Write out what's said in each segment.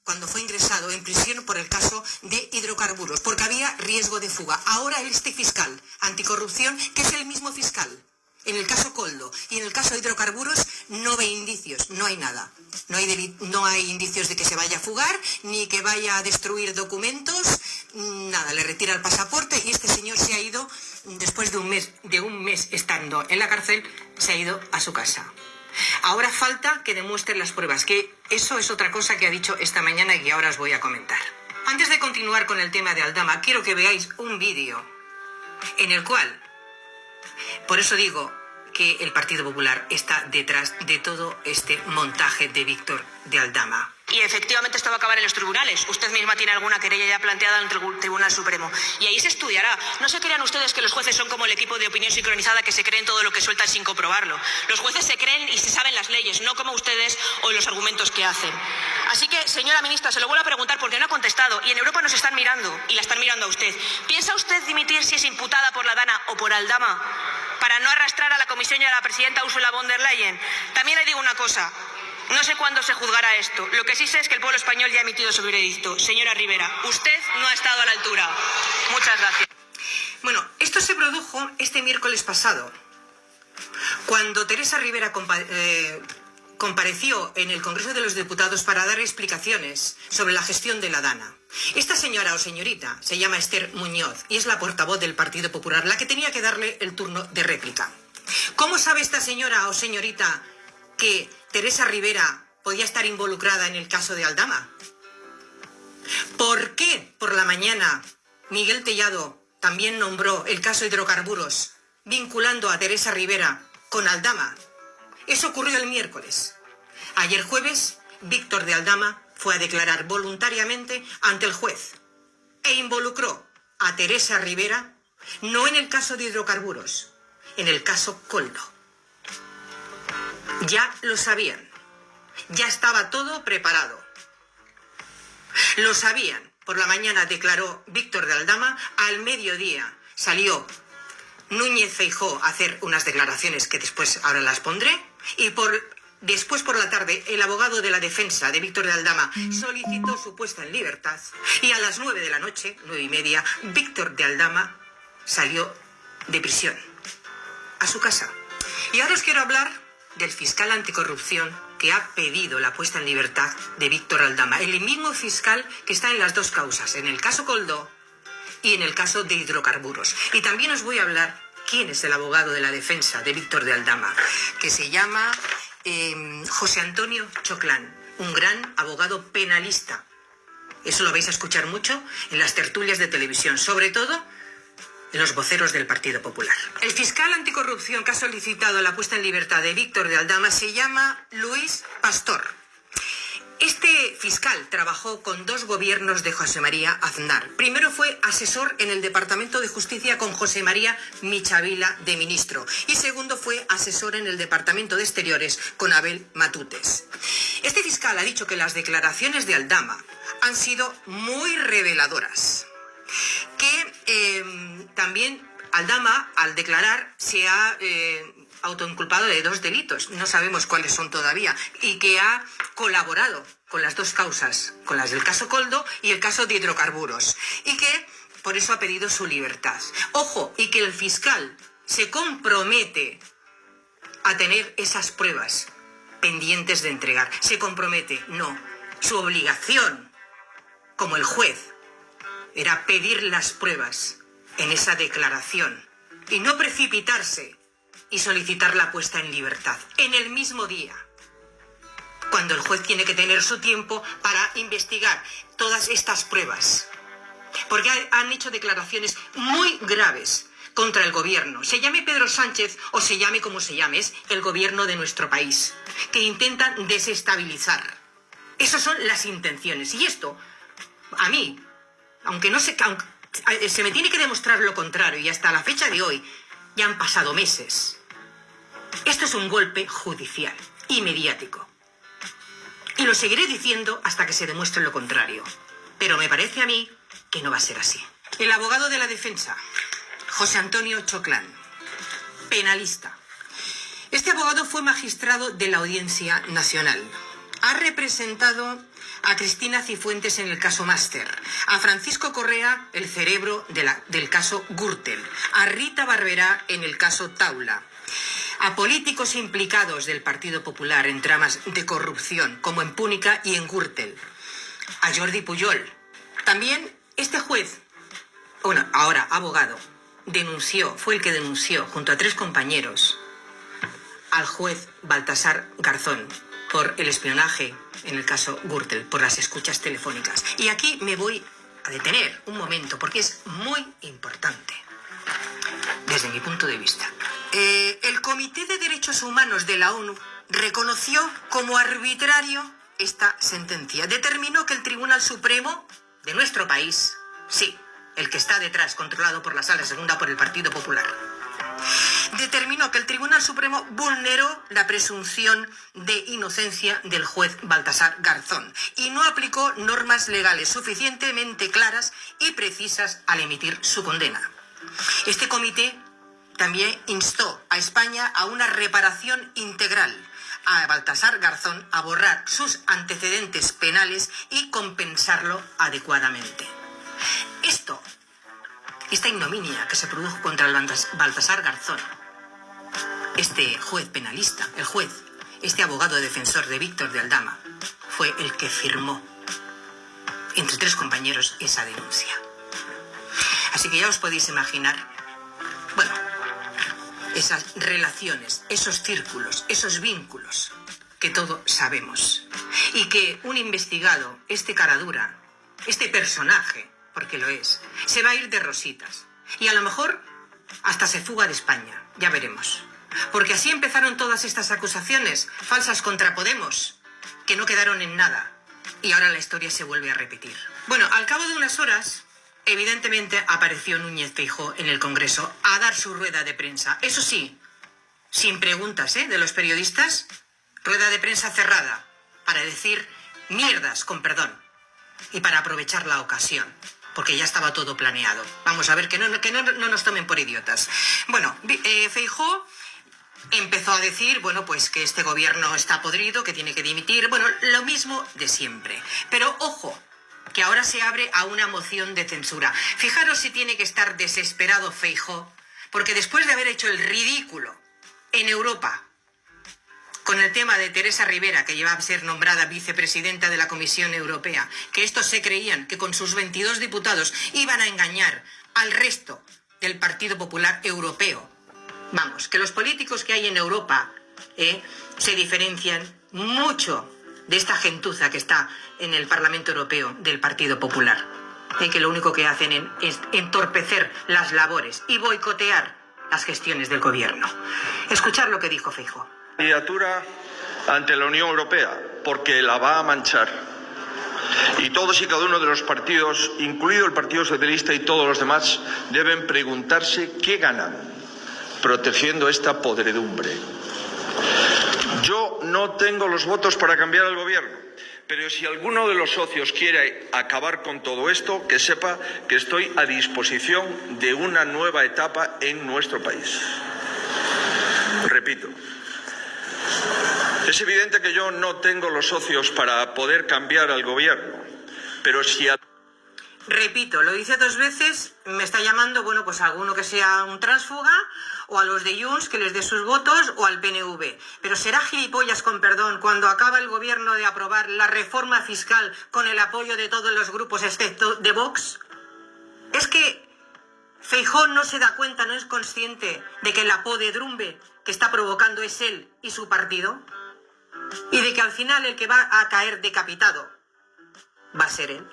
cuando fue ingresado en prisión por el caso de hidrocarburos, porque había riesgo de fuga. Ahora este fiscal anticorrupción, que es el mismo fiscal en el caso Koldo y en el caso de hidrocarburos, no ve indicios, no hay nada. No hay indicios de que se vaya a fugar, ni que vaya a destruir documentos, nada, le retira el pasaporte y este señor se ha ido, después de un mes estando en la cárcel, se ha ido a su casa. Ahora falta que demuestren las pruebas, que eso es otra cosa que ha dicho esta mañana y que ahora os voy a comentar. Antes de continuar con el tema de Aldama, quiero que veáis un vídeo en el cual, por eso digo que el Partido Popular está detrás de todo este montaje de Víctor de Aldama. Y efectivamente esto va a acabar en los tribunales. Usted misma tiene alguna querella ya planteada en el Tribunal Supremo. Y ahí se estudiará. No se crean ustedes que los jueces son como el equipo de opinión sincronizada que se creen todo lo que sueltan sin comprobarlo. Los jueces se creen y se saben las leyes, no como ustedes o los argumentos que hacen. Así que, señora ministra, se lo vuelvo a preguntar porque no ha contestado. Y en Europa nos están mirando y la están mirando a usted. ¿Piensa usted dimitir si es imputada por la DANA o por Aldama para no arrastrar a la Comisión y a la presidenta Ursula von der Leyen? También le digo una cosa. No sé cuándo se juzgará esto. Lo que sí sé es que el pueblo español ya ha emitido su veredicto. Señora Rivera, usted no ha estado a la altura. Muchas gracias. Bueno, esto se produjo este miércoles pasado, cuando Teresa Rivera compareció en el Congreso de los Diputados para dar explicaciones sobre la gestión de la DANA. Esta señora o señorita se llama Esther Muñoz y es la portavoz del Partido Popular, la que tenía que darle el turno de réplica. ¿Cómo sabe esta señora o señorita que Teresa Rivera podía estar involucrada en el caso de Aldama? ¿Por qué por la mañana Miguel Tellado también nombró el caso de hidrocarburos vinculando a Teresa Rivera con Aldama? Eso ocurrió el miércoles. Ayer jueves, Víctor de Aldama fue a declarar voluntariamente ante el juez e involucró a Teresa Rivera no en el caso de hidrocarburos, en el caso Koldo. Ya lo sabían, ya estaba todo preparado. Lo sabían. Por la mañana declaró Víctor de Aldama, al mediodía salió Núñez Feijóo a hacer unas declaraciones que después ahora las pondré, y después por la tarde el abogado de la defensa de Víctor de Aldama solicitó su puesta en libertad y a las 9 de la noche, 9:30, Víctor de Aldama salió de prisión a su casa. Y ahora os quiero hablar del fiscal anticorrupción que ha pedido la puesta en libertad de Víctor Aldama, el mismo fiscal que está en las dos causas, en el caso Koldo y en el caso de hidrocarburos. Y también os voy a hablar quién es el abogado de la defensa de Víctor de Aldama, que se llama José Antonio Choclán, un gran abogado penalista. Eso lo vais a escuchar mucho en las tertulias de televisión, sobre todo en los voceros del Partido Popular. El fiscal anticorrupción que ha solicitado la puesta en libertad de Víctor de Aldama se llama Luis Pastor. Este fiscal trabajó con dos gobiernos de José María Aznar. Primero fue asesor en el Departamento de Justicia con José María Michavila de ministro. Y segundo fue asesor en el Departamento de Exteriores con Abel Matutes. Este fiscal ha dicho que las declaraciones de Aldama han sido muy reveladoras. Que también Aldama, al declarar, se ha autoinculpado de 2 delitos, no sabemos cuáles son todavía, y que ha colaborado con las dos causas, con las del caso Koldo y el caso de hidrocarburos, y que por eso ha pedido su libertad. Ojo, y que el fiscal se compromete a tener esas pruebas pendientes de entregar. Se compromete, no. Su obligación, como el juez, era pedir las pruebas en esa declaración y no precipitarse y solicitar la puesta en libertad en el mismo día, cuando el juez tiene que tener su tiempo para investigar todas estas pruebas, porque han hecho declaraciones muy graves contra el gobierno, se llame Pedro Sánchez o se llame como se llame, es el gobierno de nuestro país, que intentan desestabilizar. Esas son las intenciones, y esto, a mí, aunque se me tiene que demostrar lo contrario, y hasta la fecha de hoy ya han pasado meses, esto es un golpe judicial y mediático. Y lo seguiré diciendo hasta que se demuestre lo contrario. Pero me parece a mí que no va a ser así. El abogado de la defensa, José Antonio Choclán, penalista. Este abogado fue magistrado de la Audiencia Nacional ha representado a Cristina Cifuentes en el caso Máster, a Francisco Correa, el cerebro del caso Gürtel, a Rita Barberá en el caso Taula, a políticos implicados del Partido Popular en tramas de corrupción, como en Púnica y en Gürtel, a Jordi Pujol. También este juez, bueno, ahora abogado, fue el que denunció, junto a 3 compañeros, al juez Baltasar Garzón por el espionaje en el caso Gürtel, por las escuchas telefónicas. Y aquí me voy a detener un momento, porque es muy importante, desde mi punto de vista. El Comité de Derechos Humanos de la ONU reconoció como arbitrario esta sentencia. Determinó que el Tribunal Supremo de nuestro país, sí, el que está detrás, controlado por la Sala Segunda por el Partido Popular, determinó que el Tribunal Supremo vulneró la presunción de inocencia del juez Baltasar Garzón y no aplicó normas legales suficientemente claras y precisas al emitir su condena. Este comité también instó a España a una reparación integral, a Baltasar Garzón a borrar sus antecedentes penales y compensarlo adecuadamente. Esta ignominia que se produjo contra el Baltasar Garzón, este juez penalista, este abogado defensor de Víctor de Aldama, fue el que firmó, entre 3 compañeros, esa denuncia. Así que ya os podéis imaginar, bueno, esas relaciones, esos círculos, esos vínculos que todos sabemos. Y que un investigado, este caradura, este personaje, porque lo es, se va a ir de rositas. Y a lo mejor hasta se fuga de España, ya veremos. Porque así empezaron todas estas acusaciones falsas contra Podemos, que no quedaron en nada. Y ahora la historia se vuelve a repetir. Bueno, al cabo de unas horas, evidentemente apareció Núñez Feijóo en el Congreso a dar su rueda de prensa. Eso sí, sin preguntas, de los periodistas, rueda de prensa cerrada, para decir mierdas, con perdón, y para aprovechar la ocasión, porque ya estaba todo planeado. Vamos a ver, que no nos tomen por idiotas. Bueno, Feijóo empezó a decir, bueno, pues que este gobierno está podrido, que tiene que dimitir, bueno, lo mismo de siempre. Pero ojo, que ahora se abre a una moción de censura. Fijaros si tiene que estar desesperado Feijóo, porque después de haber hecho el ridículo en Europa con el tema de Teresa Rivera, que lleva a ser nombrada vicepresidenta de la Comisión Europea, que estos se creían que con sus 22 diputados iban a engañar al resto del Partido Popular Europeo. Vamos, que los políticos que hay en Europa se diferencian mucho de esta gentuza que está en el Parlamento Europeo del Partido Popular, que lo único que hacen es entorpecer las labores y boicotear las gestiones del gobierno. Escuchar lo que dijo Feijóo. Candidatura ante la Unión Europea, porque la va a manchar. Y todos y cada uno de los partidos, incluido el Partido Socialista y todos los demás, deben preguntarse qué ganan protegiendo esta podredumbre. Yo no tengo los votos para cambiar el gobierno, pero si alguno de los socios quiere acabar con todo esto, que sepa que estoy a disposición de una nueva etapa en nuestro país. Repito, es evidente que yo no tengo los socios para poder cambiar al gobierno, pero si... Repito, lo dice 2 veces, me está llamando, bueno, pues a alguno que sea un tránsfuga, o a los de Junts que les dé sus votos, o al PNV. Pero será gilipollas, con perdón, cuando acaba el gobierno de aprobar la reforma fiscal con el apoyo de todos los grupos excepto de Vox. Es que Feijóo no se da cuenta, no es consciente de que la podredumbre que está provocando es él y su partido, y de que al final el que va a caer decapitado va a ser él.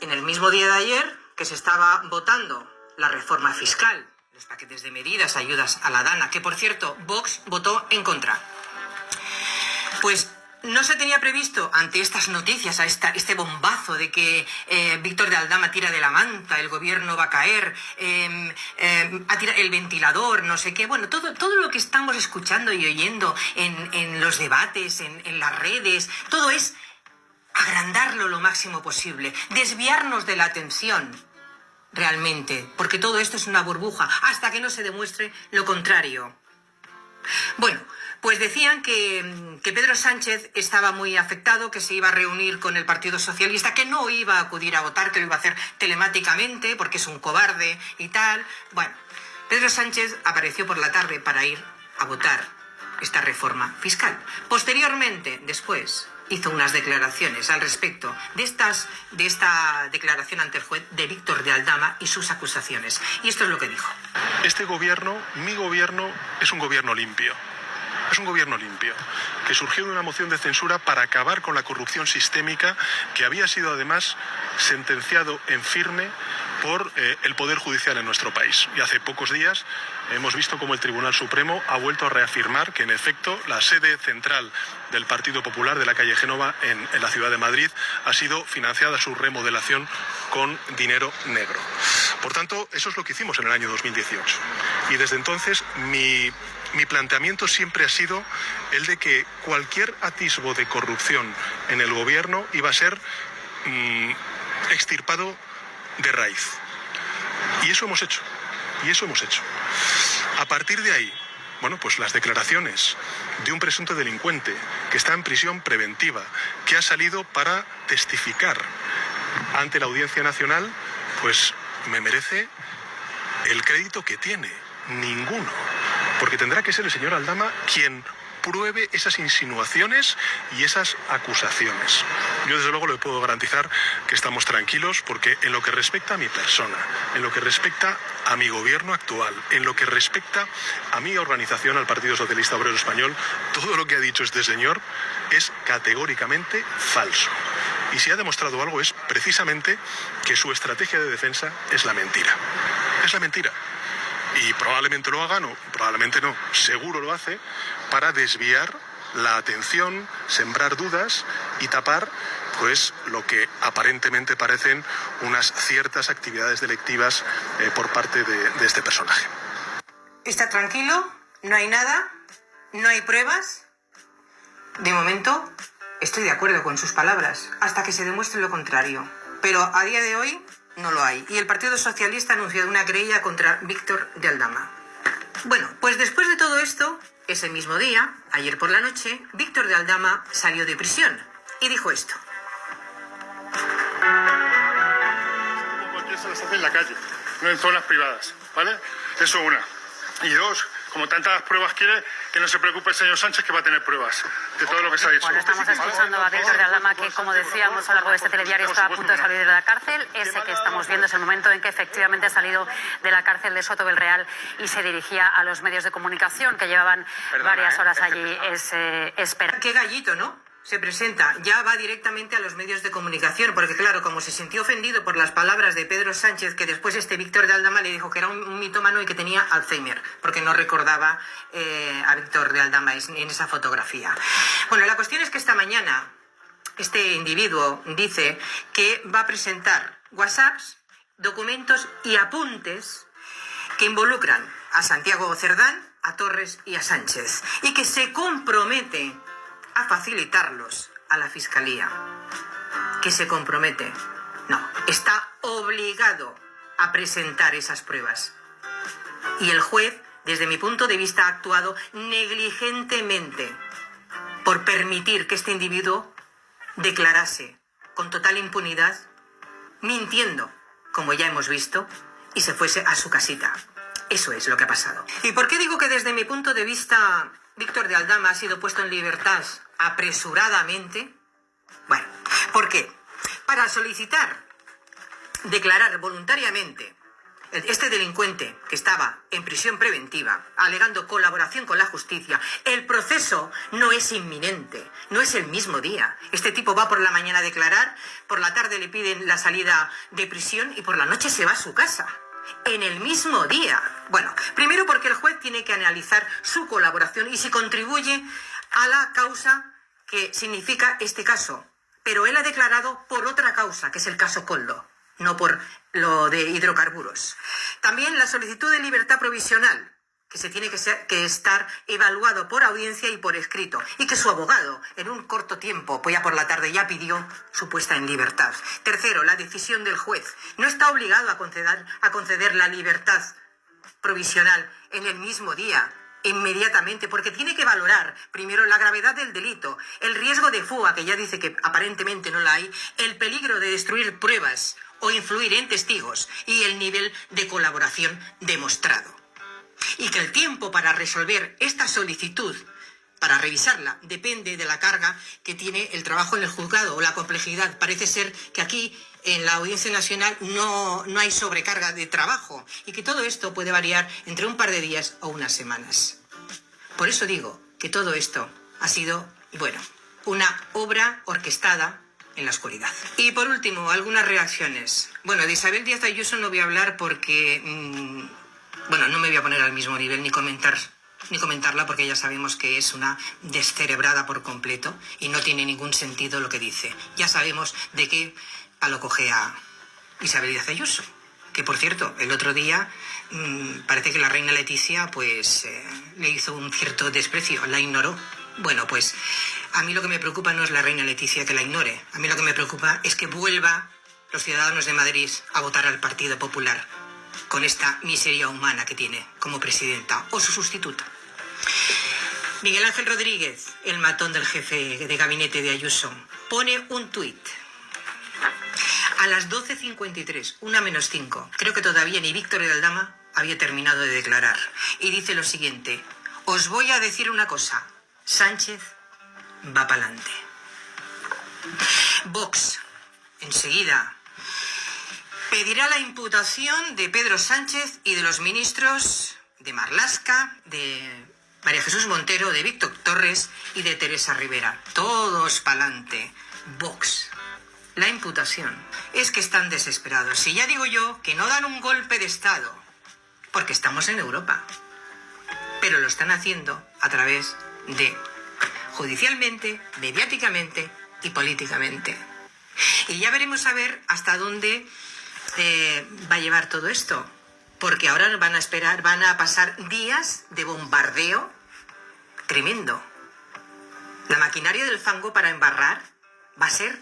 En el mismo día de ayer que se estaba votando la reforma fiscal, los paquetes de medidas, ayudas a la Dana, que por cierto Vox votó en contra, pues no se tenía previsto, ante estas noticias, a este bombazo de que Víctor de Aldama tira de la manta, el gobierno va a caer, el ventilador, no sé qué, bueno, todo lo que estamos escuchando y oyendo en los debates, en las redes, todo es agrandarlo lo máximo posible, desviarnos de la atención realmente, porque todo esto es una burbuja, hasta que no se demuestre lo contrario. Bueno, pues decían que Pedro Sánchez estaba muy afectado, que se iba a reunir con el Partido Socialista, que no iba a acudir a votar, que lo iba a hacer telemáticamente porque es un cobarde y tal. Bueno, Pedro Sánchez apareció por la tarde para ir a votar esta reforma fiscal. Posteriormente, después, hizo unas declaraciones al respecto de esta declaración ante el juez de Víctor de Aldama y sus acusaciones. Y esto es lo que dijo. Este gobierno, mi gobierno, es un gobierno limpio. Es un gobierno limpio, que surgió de una moción de censura para acabar con la corrupción sistémica que había sido además sentenciado en firme por el Poder Judicial en nuestro país. Y hace pocos días hemos visto cómo el Tribunal Supremo ha vuelto a reafirmar que en efecto la sede central del Partido Popular de la calle Génova en la ciudad de Madrid ha sido financiada su remodelación con dinero negro. Por tanto, eso es lo que hicimos en el año 2018. Y desde entonces mi planteamiento siempre ha sido el de que cualquier atisbo de corrupción en el gobierno iba a ser extirpado de raíz. Y eso hemos hecho. A partir de ahí, bueno, pues las declaraciones de un presunto delincuente que está en prisión preventiva, que ha salido para testificar ante la Audiencia Nacional, pues me merece el crédito que tiene. Ninguno. Porque tendrá que ser el señor Aldama quien pruebe esas insinuaciones y esas acusaciones. Yo desde luego le puedo garantizar que estamos tranquilos porque en lo que respecta a mi persona, en lo que respecta a mi gobierno actual, en lo que respecta a mi organización, al Partido Socialista Obrero Español, todo lo que ha dicho este señor es categóricamente falso. Y si ha demostrado algo es precisamente que su estrategia de defensa es la mentira. Es la mentira. Y probablemente lo haga, no, probablemente no, seguro lo hace para desviar la atención, sembrar dudas y tapar pues lo que aparentemente parecen unas ciertas actividades delictivas por parte de este personaje. Está tranquilo, no hay nada, no hay pruebas. De momento estoy de acuerdo con sus palabras, hasta que se demuestre lo contrario. Pero a día de hoy no lo hay. Y el Partido Socialista ha anunciado una querella contra Víctor de Aldama. Bueno, pues después de todo esto, ese mismo día, ayer por la noche, Víctor de Aldama salió de prisión y dijo esto. Cualquier se las hace en la calle, no en zonas privadas, ¿vale? Eso una. Y dos, como tantas pruebas quiere, que no se preocupe el señor Sánchez, que va a tener pruebas de todo lo que se ha dicho. Bueno, estamos escuchando a Víctor de Aldama, que, como decíamos a lo largo de este telediario, está a punto de salir de la cárcel. Ese que estamos viendo es el momento en que efectivamente ha salido de la cárcel de Soto del Real y se dirigía a los medios de comunicación que llevaban varias horas allí esperando. Qué gallito, ¿no? Se presenta, ya va directamente a los medios de comunicación, porque claro, como se sintió ofendido por las palabras de Pedro Sánchez, que después este Víctor de Aldama le dijo que era un mitómano y que tenía Alzheimer, porque no recordaba a Víctor de Aldama en esa fotografía. Bueno, la cuestión es que esta mañana este individuo dice que va a presentar WhatsApps, documentos y apuntes que involucran a Santiago Cerdán, a Torres y a Sánchez, y que se compromete a facilitarlos a la Fiscalía. ¿Que se compromete? No, está obligado a presentar esas pruebas. Y el juez, desde mi punto de vista, ha actuado negligentemente por permitir que este individuo declarase con total impunidad, mintiendo, como ya hemos visto, y se fuese a su casita. Eso es lo que ha pasado. ¿Y por qué digo que desde mi punto de vista Víctor de Aldama ha sido puesto en libertad apresuradamente? Bueno, ¿por qué? Para solicitar declarar voluntariamente este delincuente que estaba en prisión preventiva, alegando colaboración con la justicia, el proceso no es inminente, no es el mismo día. Este tipo va por la mañana a declarar, por la tarde le piden la salida de prisión y por la noche se va a su casa. En el mismo día. Bueno, primero porque el juez tiene que analizar su colaboración y si contribuye a la causa que significa este caso. Pero él ha declarado por otra causa, que es el caso Koldo, no por lo de hidrocarburos. También la solicitud de libertad provisional, que se tiene que estar evaluado por audiencia y por escrito, y que su abogado en un corto tiempo, pues ya por la tarde, ya pidió su puesta en libertad. Tercero, la decisión del juez. No está obligado a conceder la libertad provisional en el mismo día inmediatamente, porque tiene que valorar primero la gravedad del delito, el riesgo de fuga, que ya dice que aparentemente no la hay, el peligro de destruir pruebas o influir en testigos y el nivel de colaboración demostrado. Y que el tiempo para resolver esta solicitud, para revisarla, depende de la carga que tiene el trabajo en el juzgado o la complejidad. Parece ser que aquí en la Audiencia Nacional no hay sobrecarga de trabajo y que todo esto puede variar entre un par de días o unas semanas. Por eso digo que todo esto ha sido, bueno, una obra orquestada en la oscuridad. Y por último, algunas reacciones. Bueno, de Isabel Díaz Ayuso no voy a hablar porque, bueno, no me voy a poner al mismo nivel ni comentarla porque ya sabemos que es una descerebrada por completo y no tiene ningún sentido lo que dice. Ya sabemos de qué palo coge a Isabel Díaz Ayuso, que por cierto, el otro día parece que la reina Leticia pues le hizo un cierto desprecio, la ignoró. Bueno, pues a mí lo que me preocupa no es la reina Leticia que la ignore, a mí lo que me preocupa es que vuelva los ciudadanos de Madrid a votar al Partido Popular con esta miseria humana que tiene como presidenta o su sustituta. Miguel Ángel Rodríguez, el matón del jefe de gabinete de Ayuso, pone un tuit. A las 12:53, 1:05, creo que todavía ni Víctor de Aldama había terminado de declarar. Y dice lo siguiente: os voy a decir una cosa, Sánchez va pa'lante. Vox, enseguida, pedirá la imputación de Pedro Sánchez y de los ministros de Marlaska, de María Jesús Montero, de Víctor Torres y de Teresa Rivera. Todos pa'lante. Vox. La imputación. Es que están desesperados. Si ya digo yo que no dan un golpe de Estado, porque estamos en Europa, pero lo están haciendo a través de, judicialmente, mediáticamente y políticamente. Y ya veremos a ver hasta dónde va a llevar todo esto, porque ahora van a pasar días de bombardeo tremendo. La maquinaria del fango para embarrar va a ser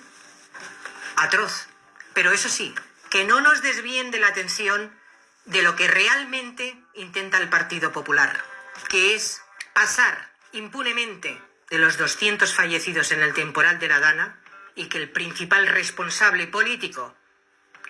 atroz, pero eso sí, que no nos desvíen de la atención de lo que realmente intenta el Partido Popular, que es pasar impunemente de los 200 fallecidos en el temporal de la Dana y que el principal responsable político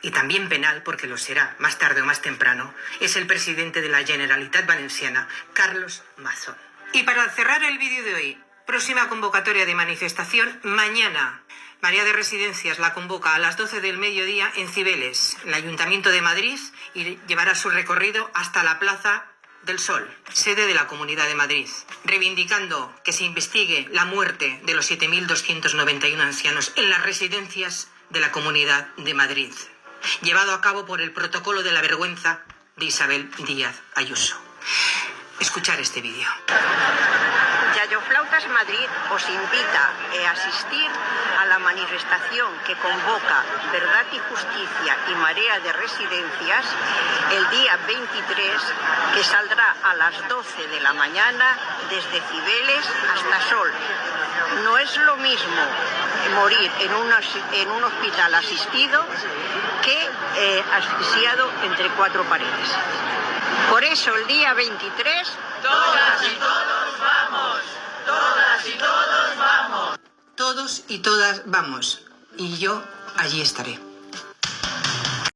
y también penal, porque lo será más tarde o más temprano, es el presidente de la Generalitat Valenciana, Carlos Mazón. Y para cerrar el vídeo de hoy, próxima convocatoria de manifestación mañana. María de Residencias la convoca a las 12 del mediodía en Cibeles, el Ayuntamiento de Madrid, y llevará su recorrido hasta la Plaza del Sol, sede de la Comunidad de Madrid, reivindicando que se investigue la muerte de los 7.291 ancianos en las residencias de la Comunidad de Madrid, llevado a cabo por el protocolo de la vergüenza de Isabel Díaz Ayuso. Escuchar este vídeo. Yayoflautas Madrid os invita a asistir a la manifestación que convoca Verdad y Justicia y Marea de Residencias el día 23, que saldrá a las 12 de la mañana desde Cibeles hasta Sol. No es lo mismo morir en un hospital asistido que asfixiado entre cuatro paredes. Por eso el día 23... Todas y todos vamos. Todas y todos vamos. Todos y todas vamos. Y yo allí estaré.